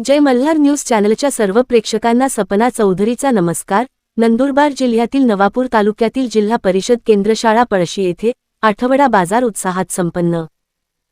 जय Malhar news चॅनलच्या सर्व प्रेक्षकांना सपना चौधरीचा नमस्कार। नंदुरबार जिल्ह्यातील नवापूर तालुक्यातील जिल्हा परिषद केंद्र शाळा पळशी येथे आठवडा बाजार उत्साहात संपन्न।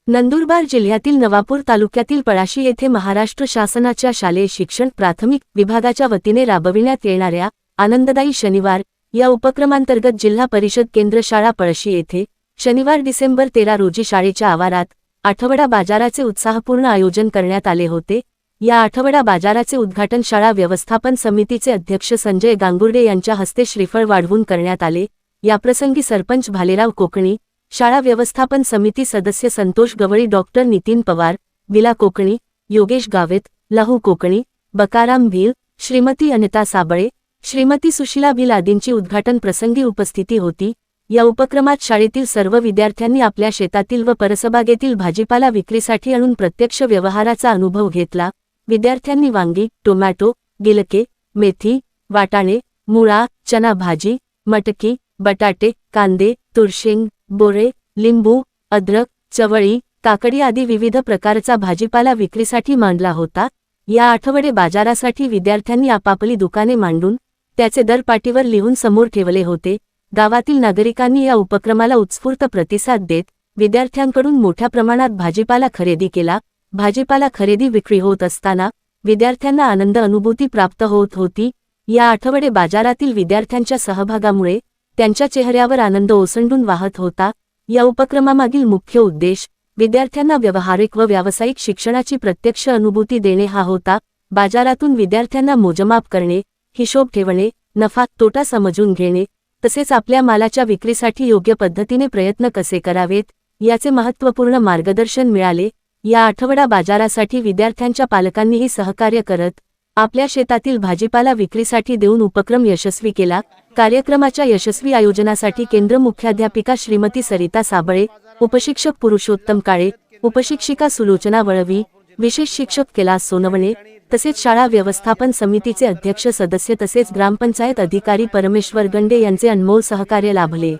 नंदुरबार जिल्ह्यातील नवापूर तालुक्यातील पळशी येथे महाराष्ट्र शासनाच्या शालेय शिक्षण प्राथमिक विभागाच्या वतीने राबविण्यात येणाऱ्या आनंददायी शनिवार या उपक्रमांतर्गत जिल्हा परिषद केंद्र शाळा पळशी येथे शनिवार डिसेंबर 13 रोजी शाळेच्या आवारात आठवडा बाजाराचे उत्साहपूर्ण आयोजन करण्यात आले होते। या आठवडा बाजाराचे उद्घाटन शाळा व्यवस्थापन समितीचे अध्यक्ष संजय गांगुर्डे यांच्या हस्ते श्रीफळ वाढवून करण्यात आले। याप्रसंगी सरपंच भालेराव कोकणी, शाळा व्यवस्थापन समिती सदस्य संतोष गवळी, डॉक्टर नितीन पवार, विला कोकणी, योगेश गावेत, लहू कोकणी, बकाराम भील, श्रीमती अनिता साबळे, श्रीमती सुशीला भील आदींची उद्घाटन प्रसंगी उपस्थिती होती। या उपक्रमात शाळेतील सर्व विद्यार्थ्यांनी आपल्या शेतातील व परसबागेतील भाजीपाला विक्रीसाठी आणून प्रत्यक्ष व्यवहाराचा अनुभव घेतला। विद्यार्थ्यांनी वांगी, टोमॅटो, गिलके, मेथी, वाटाणे, मुळा, चना भाजी, मटकी, बटाटे, कांदे, तुरशिंग, बोरे, लिंबू, अद्रक, चवळी, काकडी आदी विविध प्रकारचा भाजीपाला विक्रीसाठी मांडला होता। या आठवडे बाजारासाठी विद्यार्थ्यांनी आपापली दुकाने मांडून त्याचे दर पाटीवर लिहून समोर ठेवले होते। गावातील नागरिकांनी या उपक्रमाला उत्स्फूर्त प्रतिसाद देत विद्यार्थ्यांकडून मोठ्या प्रमाणात भाजीपाला खरेदी केला। भाजीपाला खरेदी विक्री होत असताना विद्यार्थ्यांना आनंद अनुभूती प्राप्त होत होती। या आठवडे बाजारातील विद्यार्थ्यांच्या सहभागामुळे त्यांच्या चेहऱ्यावर आनंद ओसंडून वाहत होता। या उपक्रमामागील मुख्य उद्देश विद्यार्थ्यांना व्यावहारिक व व्यावसायिक शिक्षणाची प्रत्यक्ष अनुभूती देणे हा होता। बाजारातून विद्यार्थ्यांना मोजमाप करणे, हिशोब ठेवणे, नफा तोटा समजून घेणे, तसेच आपल्या मालाच्या विक्रीसाठी योग्य पद्धतीने प्रयत्न कसे करावेत याचे महत्त्वपूर्ण मार्गदर्शन मिळाले। या आठवडा बाजारासाठी विद्यार्थ्यांच्या पालकांनीही सहकार्य करत आपल्या शेतातील भाजीपाला विक्रीसाठी देऊन उपक्रम यशस्वी केला। कार्यक्रमाच्या यशस्वी आयोजनासाठी केंद्र मुख्याध्यापिका श्रीमती सरिता साबळे, उपशिक्षक पुरुषोत्तम काळे, उपशिक्षिका सुलोचना वळवी, विशेष शिक्षक कैलास सोनवणे तसेच शाळा व्यवस्थापन समितीचे अध्यक्ष सदस्य तसेच ग्रामपंचायत अधिकारी परमेश्वर गंडे यांचे अनमोल सहकार्य लाभले।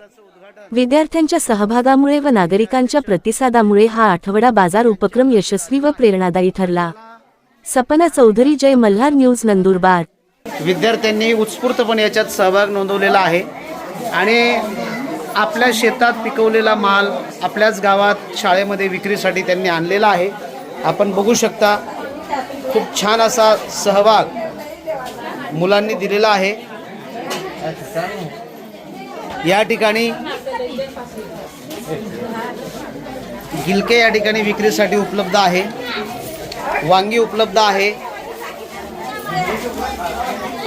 विद्यार्थ्यांच्या सहभागामुळे व नागरिकांच्या प्रतिसादामुळे हा आठवडा बाजार उपक्रम यशस्वी व प्रेरणादायी ठरला। सपना चौधरी, जय मल्हार न्यूज, नंदुरबार। विद्यार्थ्यांनी उत्स्फूर्तपणे याच्यात सहभाग नोंदवलेला आहे आणि आपल्या शेतात पिकवलेला माल आपल्याच गावात शाळेमध्ये विक्रीसाठी त्यांनी आणलेला आहे। आपण बघू शकता खूप छान असा सहभाग मुलांनी दिलेला आहे। या ठिकाणी गिलके या ठिकाणी विक्रीसाठी उपलब्ध आहे, वांगी उपलब्ध आहे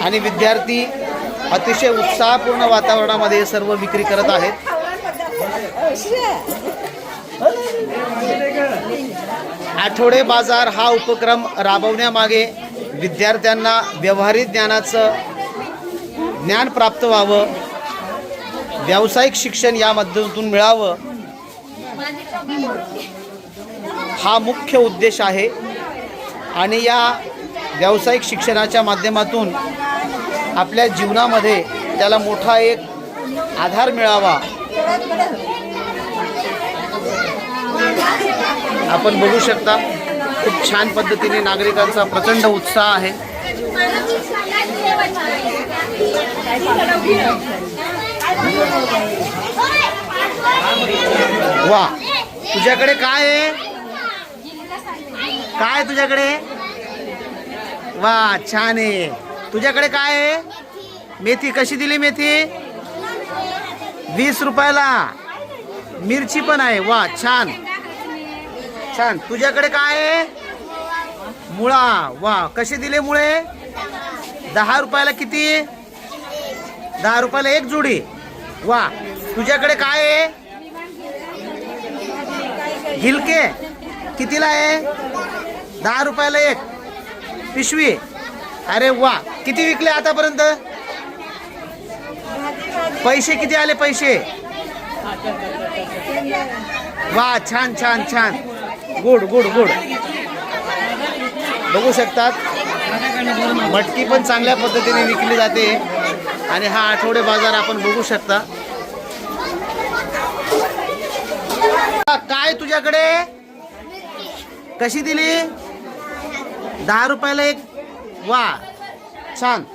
आणि विद्यार्थी अतिशय उत्साहपूर्ण वातावरणामध्ये हे सर्व विक्री करत आहेत। आठवडे बाजार हा उपक्रम राबवण्यामागे विद्यार्थ्यांना व्यावहारिक ज्ञानाचं ज्ञान प्राप्त व्हावं, व्यावसायिक शिक्षण या माध्यमातून मिळावं हा मुख्य उद्देश आहे आणि या व्यावसायिक शिक्षणाच्या माध्यमातून आपल्या जीवनामध्ये त्याला मोठा एक आधार मिळावा। आपण बघू शकता खूप छान पद्धतीने नागरिकांचा प्रचंड उत्साह आहे। वा, तुझ्याकडे काय आहे? काय तुझ्याकडे? वा, छान आहे। तुझ्याकडे काय आहे? मेथी कशी दिली? मेथी 20 रुपयाला। मिरची पण आहे। वा, छान छान। तुझ्याकडे काय आहे? मुळा। वा, कसे दिले मुळे? 10 रुपयाला। किती? 10 रुपयाला एक जोडी। वा, तुझ्याकडे काय आहे? गिलके कितीला आहे? 10 रुपयाला एक पिशवी। अरे वा, किती विकले आतापर्यंत? पैसे किती आले? पैसे? वा, छान छान छान, गुड गुड गुड। बघू शकतात मटकी पण चांगल्या पद्धतीने विकली जाते आणि हा आठवडे बाजार आपण बघू शकता। काय तुझ्याकडे? कशी दिली? ₹10 एक. वा, छान.